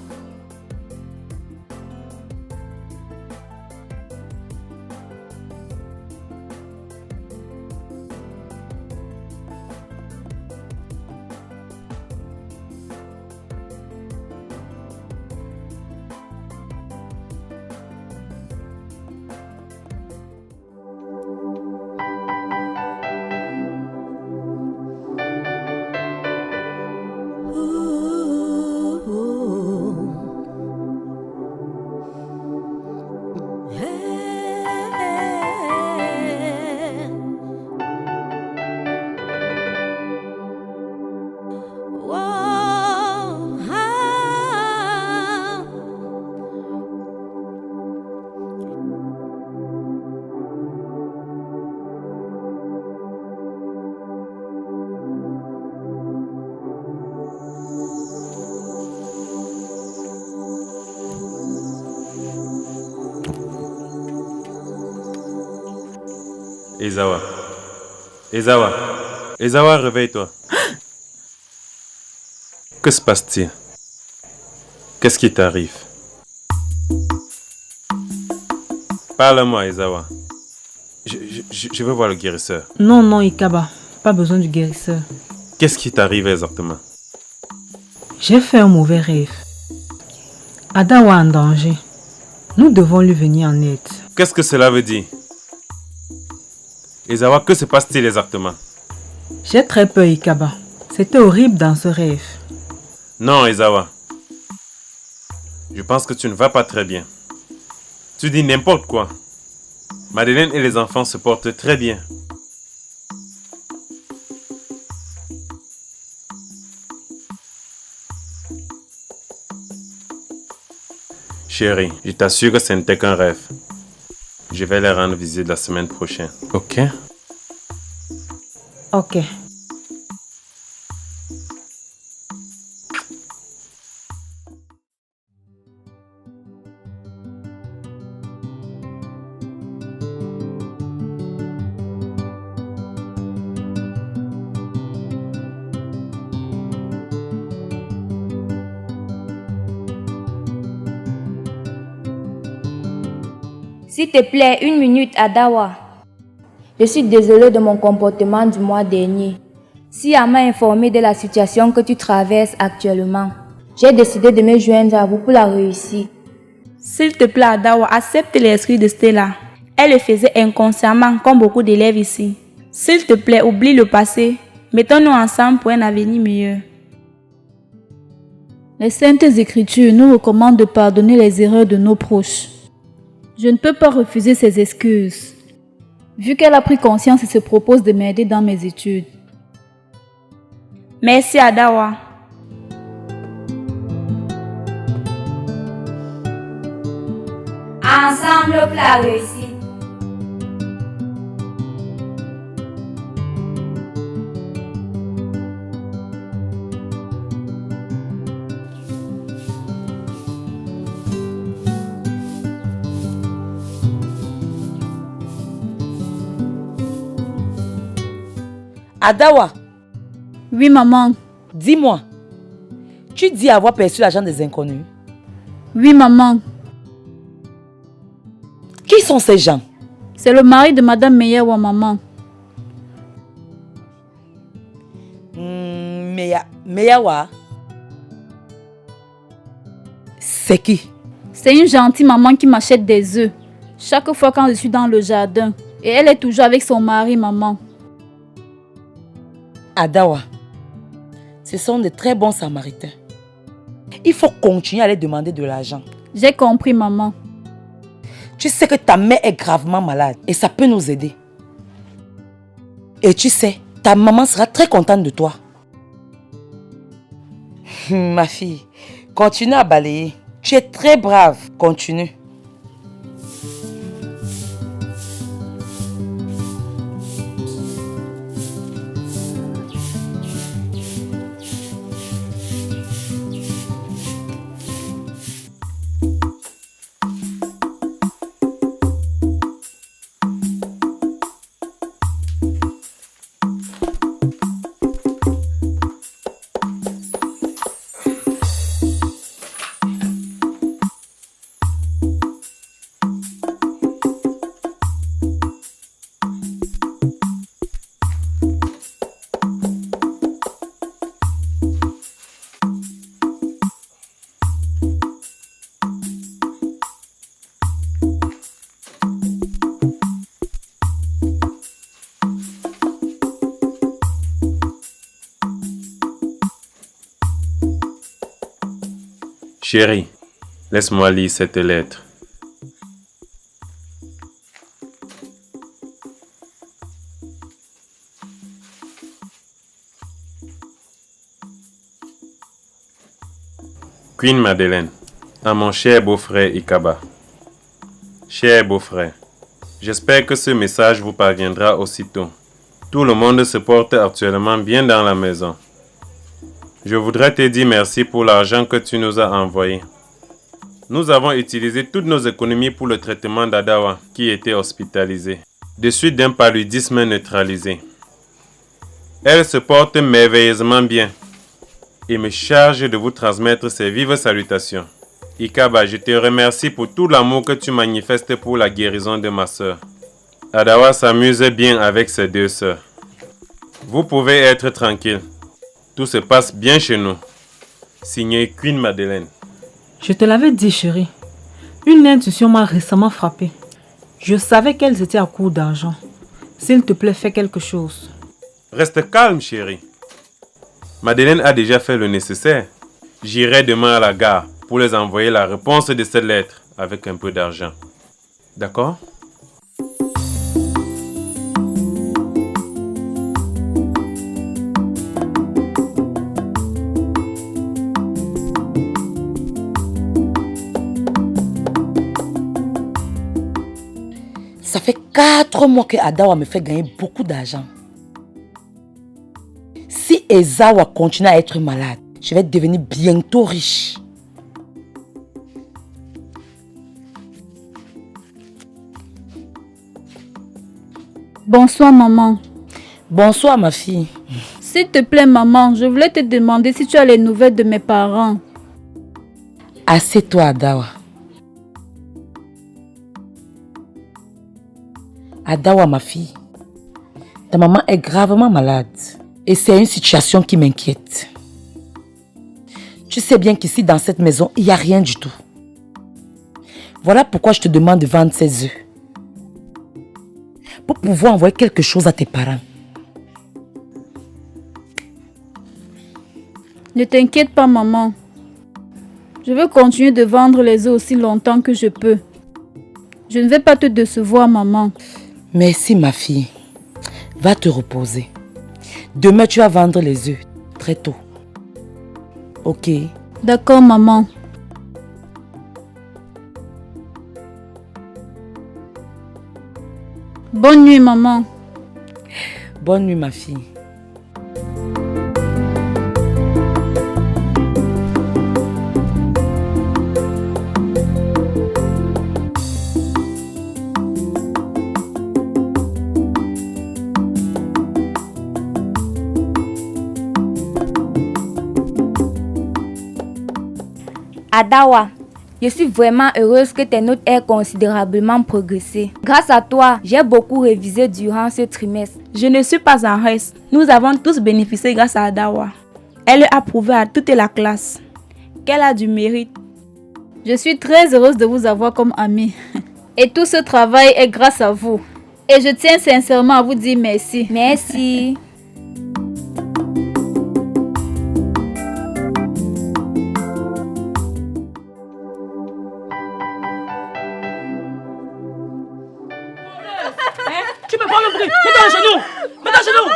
Ezawa. Ezawa. Ezawa, réveille-toi. Que se passe-t-il? Qu'est-ce qui t'arrive? Parle-moi, Ezawa. Je veux voir le guérisseur.
Non, non, Ikaba. Pas besoin du guérisseur.
Qu'est-ce qui t'arrive exactement?
J'ai fait un mauvais rêve. Adawa en danger. Nous devons lui venir en aide.
Qu'est-ce que cela veut dire? Ezawa, que se passe-t-il exactement?
J'ai très peur, Ikaba. C'était horrible dans ce rêve.
Non, Ezawa. Je pense que tu ne vas pas très bien. Tu dis n'importe quoi. Madeleine et les enfants se portent très bien. Chérie, je t'assure que ce n'était qu'un rêve. Je vais les rendre visite la semaine prochaine. Ok?
Ok.
S'il te plaît, 1 minute, Adawa. Je suis désolée de mon comportement du mois dernier. Sia m'a informé de la situation que tu traverses actuellement. J'ai décidé de me joindre à vous pour la réussir.
S'il te plaît, Adawa, accepte l'esprit de Stella. Elle le faisait inconsciemment, comme beaucoup d'élèves ici. S'il te plaît, oublie le passé. Mettons-nous ensemble pour un avenir meilleur.
Les Saintes Écritures nous recommandent de pardonner les erreurs de nos proches. Je ne peux pas refuser ses excuses, vu qu'elle a pris conscience et se propose de m'aider dans mes études.
Merci, Adawa.
Ensemble pour la réussite.
Adawa.
Oui, maman.
Dis-moi, tu dis avoir perçu l'argent des inconnus?
Oui, maman.
Qui sont ces gens?
C'est le mari de Madame Meyawa, maman.
Meyawa. C'est qui?
C'est une gentille maman qui m'achète des œufs chaque fois quand je suis dans le jardin. Et elle est toujours avec son mari, maman.
Adawa, ce sont de très bons samaritains. Il faut continuer à les demander de l'argent.
J'ai compris, maman.
Tu sais que ta mère est gravement malade et ça peut nous aider. Et tu sais, ta maman sera très contente de toi. Ma fille, continue à balayer. Tu es très brave. Continue.
Chérie, laisse-moi lire cette lettre. Queen Madeleine, à mon cher beau-frère Ikaba. Cher beau-frère, j'espère que ce message vous parviendra aussitôt. Tout le monde se porte actuellement bien dans la maison. Je voudrais te dire merci pour l'argent que tu nous as envoyé. Nous avons utilisé toutes nos économies pour le traitement d'Adawa qui était hospitalisée, de suite d'un paludisme neutralisé. Elle se porte merveilleusement bien et me charge de vous transmettre ses vives salutations. Ikaba, je te remercie pour tout l'amour que tu manifestes pour la guérison de ma sœur. Adawa s'amuse bien avec ses deux sœurs. Vous pouvez être tranquille. Tout se passe bien chez nous. Signé Queen Madeleine.
Je te l'avais dit, chérie. Une intuition m'a récemment frappée. Je savais qu'elles étaient à court d'argent. S'il te plaît, fais quelque chose.
Reste calme, chérie. Madeleine a déjà fait le nécessaire. J'irai demain à la gare pour les envoyer la réponse de cette lettre avec un peu d'argent. D'accord?
Ça fait 4 mois que Adawa me fait gagner beaucoup d'argent. Si Ezawa continue à être malade, je vais devenir bientôt riche.
Bonsoir, maman.
Bonsoir, ma fille.
S'il te plaît, maman, je voulais te demander si tu as les nouvelles de mes parents.
Assieds-toi, Adawa. Adawa, ma fille, ta maman est gravement malade et c'est une situation qui m'inquiète. Tu sais bien qu'ici, dans cette maison, il n'y a rien du tout. Voilà pourquoi je te demande de vendre ces œufs. Pour pouvoir envoyer quelque chose à tes parents.
Ne t'inquiète pas, maman. Je veux continuer de vendre les œufs aussi longtemps que je peux. Je ne vais pas te décevoir, maman.
Merci, ma fille. Va te reposer. Demain, tu vas vendre les œufs très tôt. Ok?
D'accord, maman. Bonne nuit, maman.
Bonne nuit, ma fille.
Adawa, je suis vraiment heureuse que tes notes aient considérablement progressé. Grâce à toi, j'ai beaucoup révisé durant ce trimestre.
Je ne suis pas en reste. Nous avons tous bénéficié grâce à Adawa. Elle a prouvé à toute la classe qu'elle a du mérite.
Je suis très heureuse de vous avoir comme amie. Et tout ce travail est grâce à vous. Et je tiens sincèrement à vous dire merci.
Merci.
Tu me prends le bruit. Mets-toi à genoux. Mets-toi à genoux.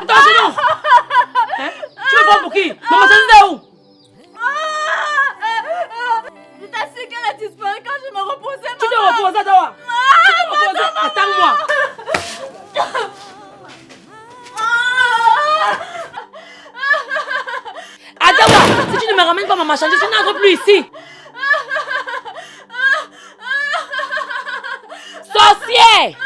Mets-toi à genoux. Hein? Tu me prends pour qui? Maman, c'est où?
Je t'assure qu'elle a disparu quand je me reposais, maman.
Tu te reposes, Adawa. Tu te reposes. Attends-moi. Adawa, si tu ne me ramènes pas ma marchandise, tu n'entres plus ici. Sorcier!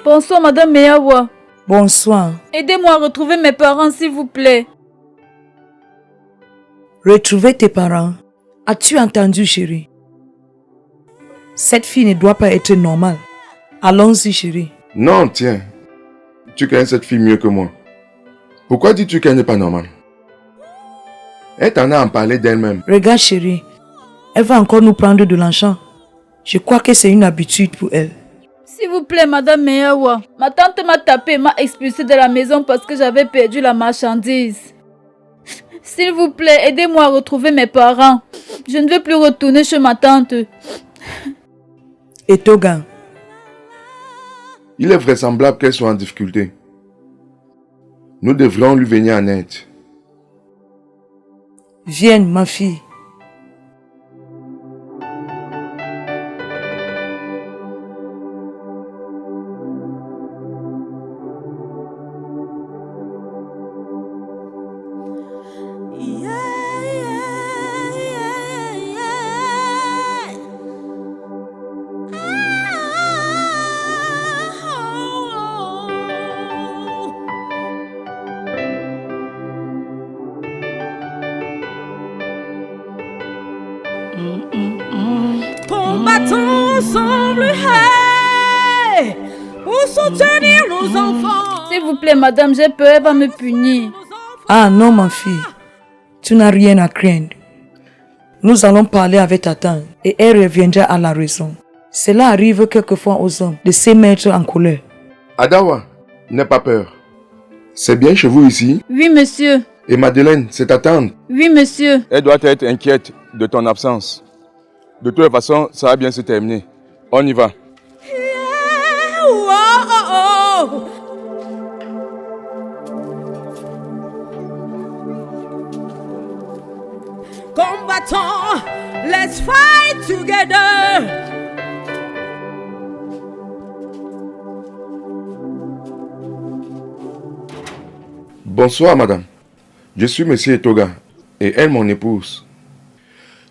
Bonsoir, Madame Meyawa.
Bonsoir.
Aidez-moi à retrouver mes parents, s'il vous plaît.
Retrouver tes parents. As-tu entendu, chérie? Cette fille ne doit pas être normale. Allons-y, chérie.
Non, tiens. Tu connais cette fille mieux que moi. Pourquoi dis-tu qu'elle n'est pas normale? Elle t'en a en parlé d'elle-même.
Regarde, chérie. Elle va encore nous prendre de l'argent. Je crois que c'est une habitude pour elle.
S'il vous plaît, Madame Meyawa. Ma tante m'a tapé, m'a expulsé de la maison parce que j'avais perdu la marchandise. S'il vous plaît, aidez-moi à retrouver mes parents. Je ne veux plus retourner chez ma tante.
Et Toga?
Il est vraisemblable qu'elle soit en difficulté. Nous devrions lui venir en aide.
Viens, ma fille.
Combattons ensemble, hey, pour soutenir nos enfants.
S'il vous plaît, madame, j'ai peur, elle va me punir.
Ah non, ma fille. Tu n'as rien à craindre. Nous allons parler avec ta tante et elle reviendra à la raison. Cela arrive quelquefois aux hommes de se mettre en colère.
Adawa, n'aie pas peur. C'est bien chez vous ici?
Oui, monsieur.
Et Madeleine, c'est ta tante?
Oui, monsieur.
Elle doit être inquiète de ton absence. De toute façon, ça va bien se terminer. On y va.
Combattons, let's fight together.
Bonsoir, madame. Je suis monsieur Etoga et elle, mon épouse.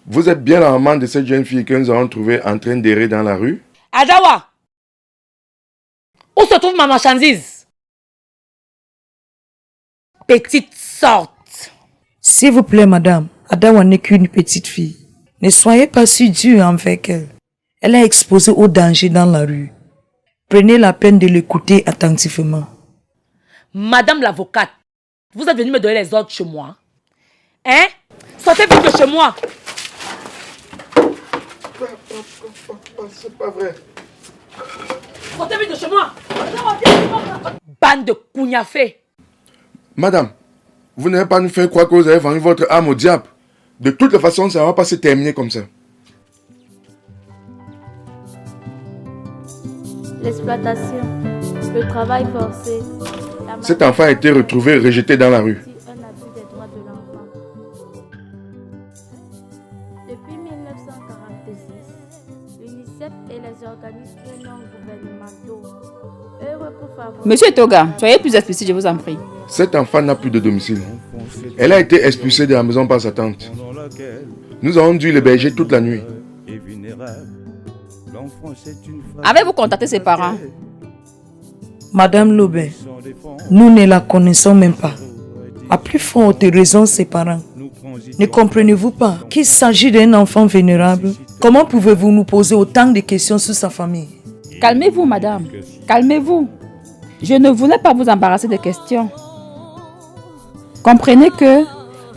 Vous êtes bien la maman de cette jeune fille que nous avons trouvée en train d'errer dans la rue?
Adawa! Où se trouve ma marchandise? Petite sorte.
S'il vous plaît, madame, Adawa n'est qu'une petite fille. Ne soyez pas si dur avec elle. Elle est exposée au danger dans la rue. Prenez la peine de l'écouter attentivement.
Madame l'avocate, vous êtes venue me donner les ordres chez moi? Hein? Sortez vite de chez moi!
C'est pas vrai.
Sortez vite de chez moi! Bande de cougnafés!
Madame, vous n'allez pas nous faire croire que vous avez vendu votre âme au diable. De toutes les façons, ça ne va pas se terminer comme ça.
l'exploitation, le travail forcé.
Cet enfant a été retrouvé rejeté dans la rue.
Un abus des droits de l'enfant. Depuis 1946, l'UNICEF et les organismes non gouvernementaux œuvrent pour favoriser...
Monsieur Toga, soyez plus explicite, je vous en prie.
Cet enfant n'a plus de domicile. Elle a été expulsée de la maison par sa tante. Nous avons dû l'héberger toute la nuit.
Avez-vous contacté ses parents?
Madame Lobé, nous ne la connaissons même pas. À plus forte raison, ses parents. Ne comprenez-vous pas qu'il s'agit d'un enfant vénérable? Comment pouvez-vous nous poser autant de questions sur sa famille?
Calmez-vous, madame. Calmez-vous. Je ne voulais pas vous embarrasser de questions. Comprenez que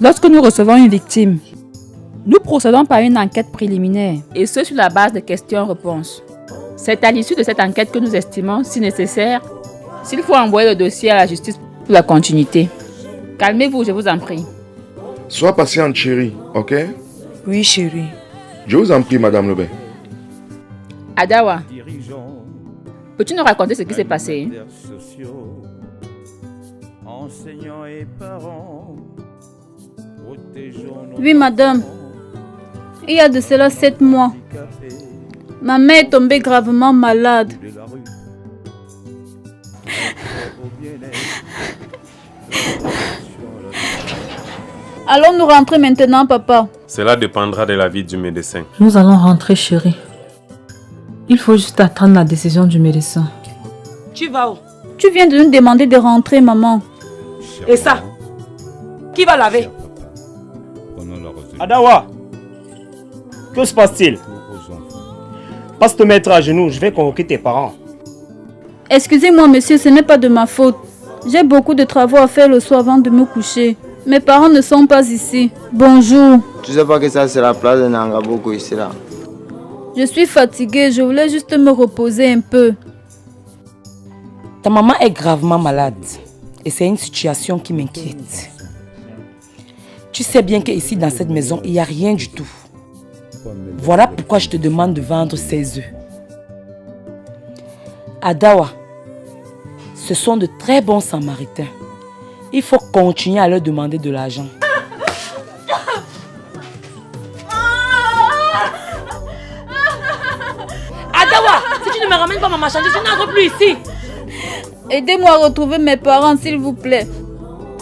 lorsque nous recevons une victime, nous procédons par une enquête préliminaire, et ce sur la base de questions-réponses. C'est à l'issue de cette enquête que nous estimons, si nécessaire, s'il faut envoyer le dossier à la justice pour la continuité. Calmez-vous, je vous en prie.
Sois patiente, chérie, ok?
Oui, chérie.
Je vous en prie, Madame Lebet.
Adawa, peux-tu nous raconter ce qui s'est passé?
Oui, madame. Il y a de cela 7 mois. Ma mère est tombée gravement malade. Allons-nous rentrer maintenant, papa?
Cela dépendra de l'avis du médecin.
Nous allons rentrer, chérie. Il faut juste attendre la décision du médecin.
Tu vas où?
Tu viens de nous demander de rentrer, maman.
Et ça? Qui va laver?
Adawa, que se passe-t-il? Passe te mettre à genoux, je vais convoquer tes parents.
Excusez-moi, monsieur, ce n'est pas de ma faute. J'ai beaucoup de travaux à faire le soir avant de me coucher. Mes parents ne sont pas ici. Bonjour.
Tu sais pas que ça c'est la place de Nangaboko ici là.
Je suis fatiguée, je voulais juste me reposer un peu.
Ta maman est gravement malade et c'est une situation qui m'inquiète. Tu sais bien qu'ici dans cette maison, il n'y a rien du tout. Voilà pourquoi je te demande de vendre ces œufs. Adawa, ce sont de très bons samaritains. Il faut continuer à leur demander de l'argent. Adawa, si tu ne me ramènes pas ma marchandise, je n'entre plus ici.
Aidez-moi à retrouver mes parents, s'il vous plaît.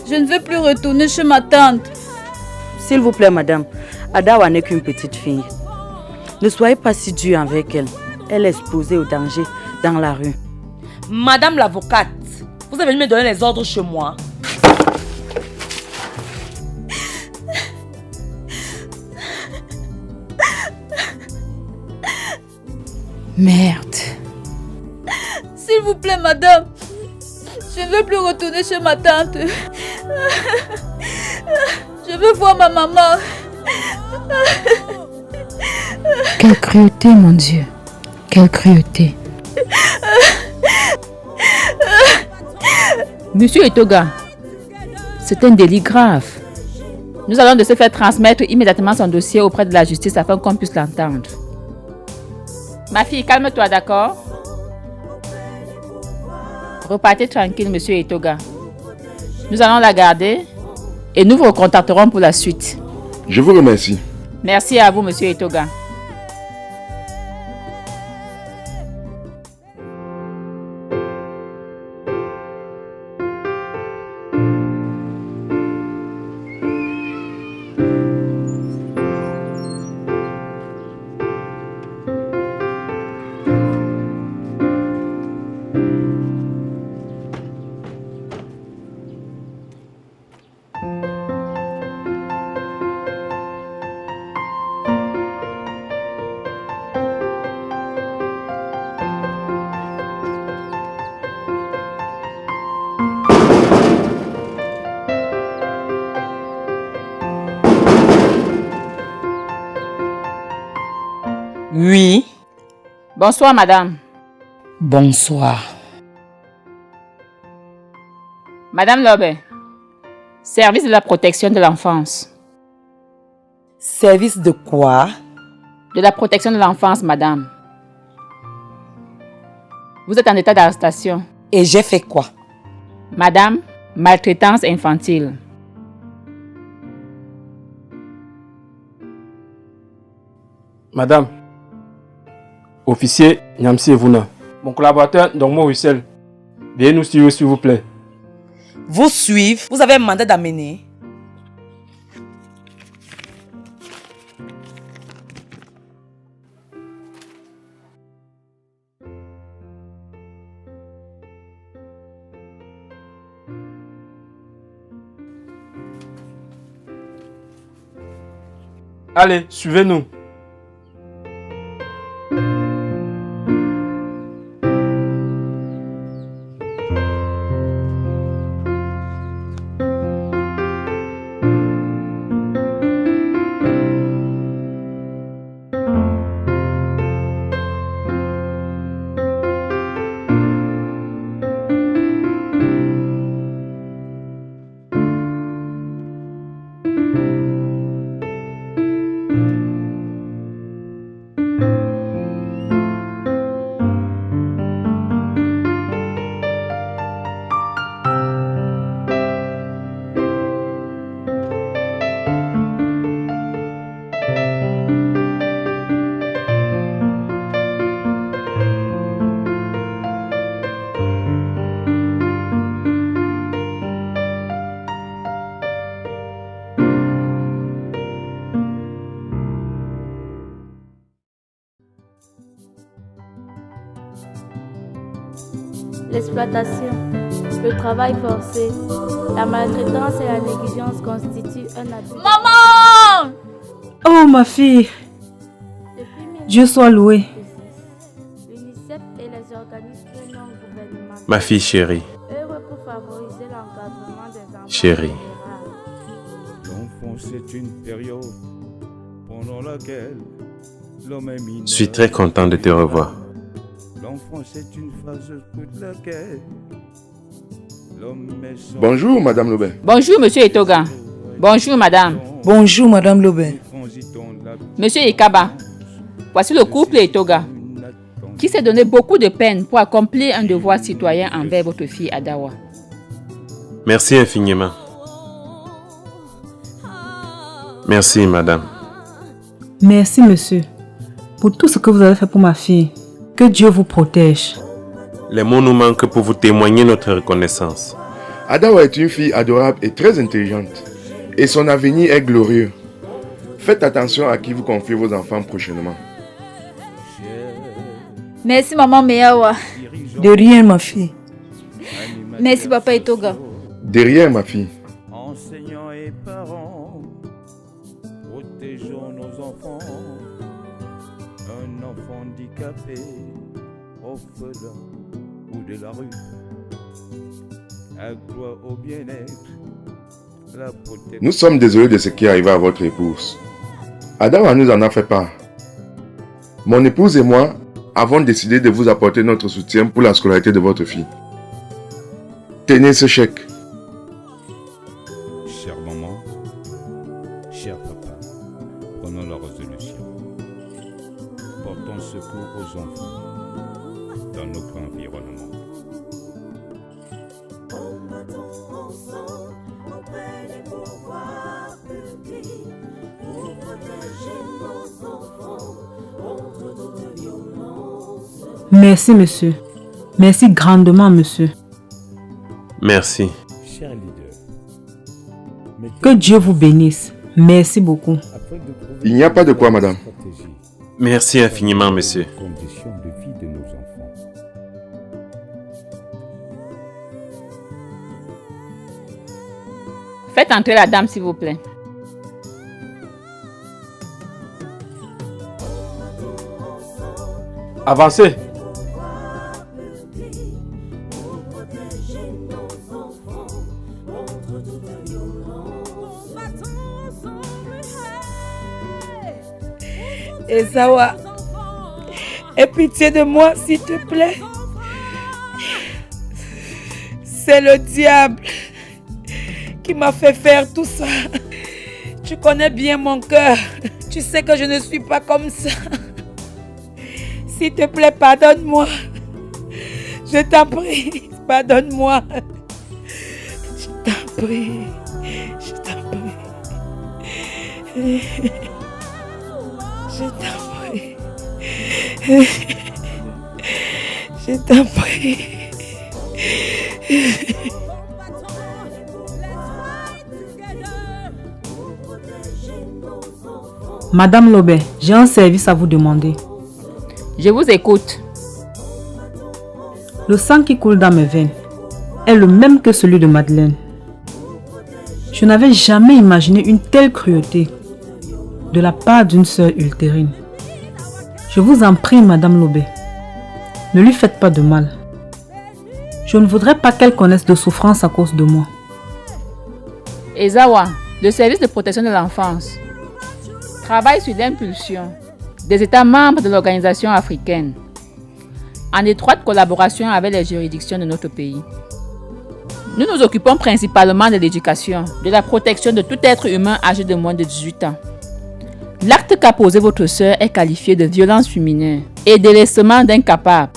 Je ne veux plus retourner chez ma tante.
S'il vous plaît, madame, Adawa n'est qu'une petite fille. Ne soyez pas si dur avec elle. Elle est exposée au danger dans la rue. Madame l'avocate, vous avez venu me donner les ordres chez moi.
Merde.
S'il vous plaît, madame. Je ne veux plus retourner chez ma tante. Je veux voir ma maman.
Quelle cruauté, mon Dieu. Quelle cruauté. Monsieur Etoga, c'est un délit grave. Nous allons de se faire transmettre immédiatement son dossier auprès de la justice afin qu'on puisse l'entendre. Ma fille, calme-toi, d'accord? Repartez tranquille, monsieur Etoga. Nous allons la garder et nous vous recontacterons pour la suite.
Je vous remercie.
Merci à vous, monsieur Etoga.
Oui.
Bonsoir, madame.
Bonsoir.
Madame Lobé, service de la protection de l'enfance.
Service de quoi?
De la protection de l'enfance, madame.
Vous êtes en état d'arrestation.
Et j'ai fait quoi?
Madame, maltraitance infantile.
Madame, officier Nyamsi Evuna, mon collaborateur Dongmo Wissel, veuillez nous suivre s'il vous plaît.
Vous suivre? Vous avez un mandat d'amener?
Allez, suivez-nous.
L'exploitation, le travail forcé, la maltraitance et la négligence constituent un abus.
Maman!
Oh ma fille, Dieu soit loué.
L'UNICEF et les organismes non gouvernementaux
Ma fille chérie,
œuvrent pour favoriser l'encadrement des enfants.
chérie.
L'enfance est une période pendant laquelle l'homme est mineur.
Je suis très content de te revoir.
L'enfance est une phase pour laquelle l'homme est sans...
Bonjour, Madame Lobin.
Bonjour, Monsieur Etoga. Bonjour, Madame.
Bonjour, Madame Lobin.
Monsieur Ikaba. Voici le couple Etoga, qui s'est donné beaucoup de peine pour accomplir un devoir citoyen envers votre fille Adawa.
Merci infiniment. Merci, madame.
Merci, monsieur, pour tout ce que vous avez fait pour ma fille. Que Dieu vous protège.
Les mots nous manquent pour vous témoigner notre reconnaissance.
Adawa est une fille adorable et très intelligente. Et son avenir est glorieux. Faites attention à qui vous confiez vos enfants prochainement.
Merci maman Meyawa.
De rien, ma fille.
Merci papa Etoga.
De rien, ma fille.
Enseignants et parents, protégeons nos enfants. Un enfant handicapé, orphelin ou de la rue, à gloire au bien-être, la protection.
Nous sommes désolés de ce qui est arrivé à votre épouse. Adawa nous en a fait part. Mon épouse et moi avons décidé de vous apporter notre soutien pour la scolarité de votre fille. Tenez ce chèque.
Chère maman, cher papa, prenons la résolution. Portons secours aux enfants dans notre environnement.
Merci, monsieur. Merci grandement, monsieur.
Merci.
Cher leader,
Que Dieu vous bénisse. Merci beaucoup.
Il n'y a pas de quoi, madame.
Merci infiniment, monsieur.
conditions de vie de nos enfants.
Faites entrer la dame, s'il vous plaît.
Avancez.
Esawa, aie pitié de moi, s'il te plaît. C'est le diable qui m'a fait faire tout ça. Tu connais bien mon cœur. Tu sais que je ne suis pas comme ça. S'il te plaît, pardonne-moi. Je t'en prie, pardonne-moi. Je t'en prie. Je t'en prie. Je t'en prie. Je t'en prie.
Madame Lobé, j'ai un service à vous demander.
Je vous écoute.
Le sang qui coule dans mes veines est le même que celui de Madeleine. Je n'avais jamais imaginé une telle cruauté de la part d'une sœur ultérine. Je vous en prie, Madame Lobé, ne lui faites pas de mal. Je ne voudrais pas qu'elle connaisse de souffrance à cause de moi.
Ezawa, le service de protection de l'enfance, travaille sur l'impulsion des États membres de l'organisation africaine, en étroite collaboration avec les juridictions de notre pays. Nous nous occupons principalement de l'éducation, de la protection de tout être humain âgé de moins de 18 ans. L'acte qu'a posé votre sœur est qualifié de violence féminine et délaissement d'incapable,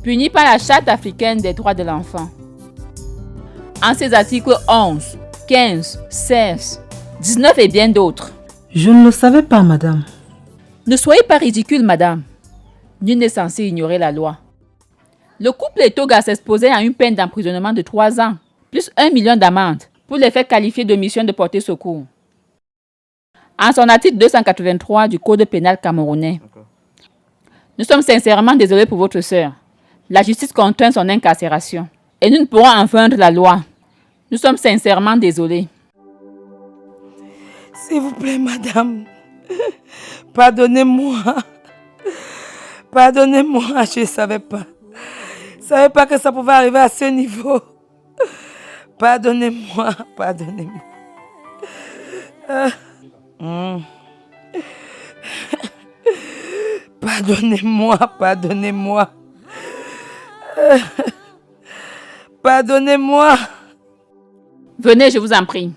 puni par la Charte africaine des droits de l'enfant. En ses articles 11, 15, 16, 19 et bien d'autres.
Je ne le savais pas, madame.
Ne soyez pas ridicule, madame. Nul n'est censé ignorer la loi. Le couple Etoga s'exposait à une peine d'emprisonnement de 3 ans, plus 1 million d'amende, pour les faits qualifiés d'omission de porter secours. En son article 283 du Code pénal camerounais. Nous sommes sincèrement désolés pour votre sœur. La justice contraint son incarcération. Et nous ne pourrons enfreindre la loi. Nous sommes sincèrement désolés.
S'il vous plaît, madame, pardonnez-moi. Pardonnez-moi, je ne savais pas. Je ne savais pas que ça pouvait arriver à ce niveau. Pardonnez-moi, pardonnez-moi. Pardonnez-moi, pardonnez-moi. Pardonnez-moi.
Venez, je vous en prie.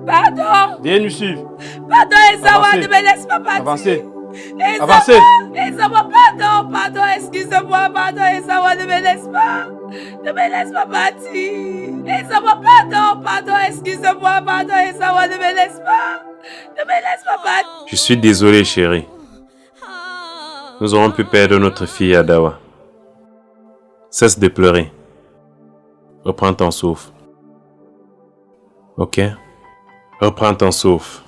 Pardon.
Veuillez nous suivre.
Pardon, Ezawa, ne me laisse pas partir.
Avancez.
Ezawa,
Avancez.
Ezawa, pardon, excusez-moi, pardon, Ezawa, ne me laisse pas. Ne me laisse pas partir. Ezawa, pardon, excusez-moi, pardon, Ezawa, ne me laisse pas. Ne me laisse pas partir.
Je suis désolé, chérie. Nous aurons pu perdre notre fille Adawa. Cesse de pleurer. Reprends ton souffle. Ok? Reprends ton souffle.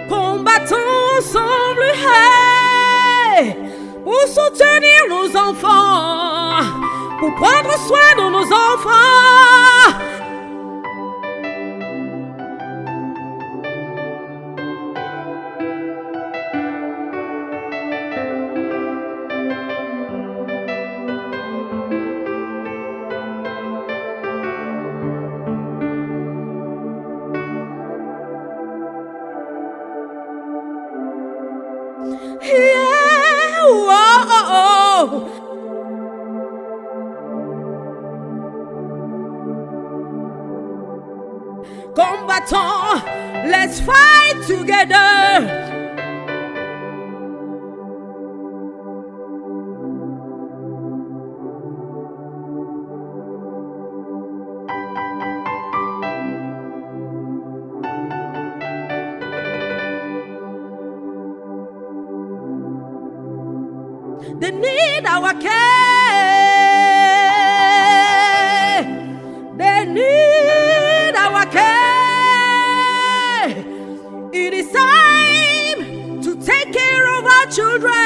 Combattons ensemble, hey, pour soutenir nos enfants, pour prendre soin de nos enfants. let's fight together. They need our care. They need our care. It is time to take care of our children.